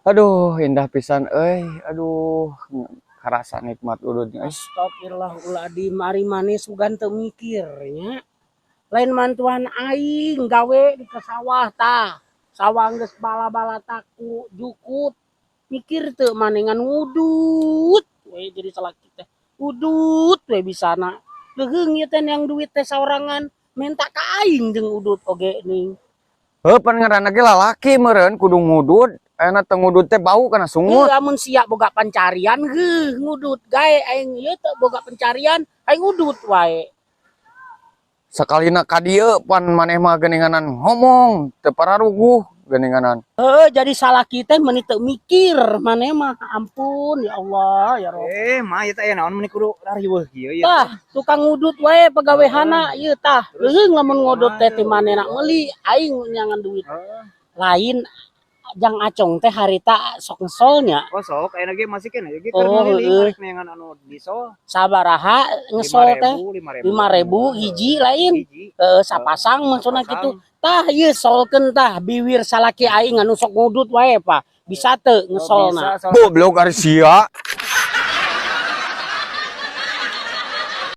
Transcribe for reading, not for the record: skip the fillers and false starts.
Aduh, indah pisan aduh, karasa nikmat udutnya. Astagfirullahaladzim, ari manis sugan teu mikirnya. Lain mantuan aing gawe di sawah tah. Sawah geus bala-bala taku jukut. Mikir teu manengan ngudut. We jadi salaki teh. Udut we bisana. Leheung ieu teh yang duit teh saorangan minta ka aing jeung udut oge ning. Pan ngaranna ge lalaki meureun kudu ngudut. Ayeuna teu ngudut teh bau kana sungut. Lamun siap boga pencarian ngudut gae aing ieu teu boga pencarian aing ngudut wae. Sakalina ka dieu pan maneh mah geuninganan ngomong teu pararuguh geuninganan. Jadi salah kita meni teu mikir maneh mah ampun ya Allah ya Rob. Mah ieu teh aya naon meni kudu rariweuh kieu ya. Tah tukang ngudut wae pegawehana ieu tah. Leuheung lamun ngodot teh ti manehna meuli aing nyangan duit. Lain jang acong teh harita sok ngesolnya. Oh sok aya ge masih keneh ge Oh, keur ngeliling neangan anu disol. Sabaraha ngesol teh 5.000 hiji lain. hiji. Sapasang maksudna kitu. Tah ieu solkeun tah biwir salaki aing anu sok ngudut wae pa. Bisa teu ngesolna. Goblok ari sia.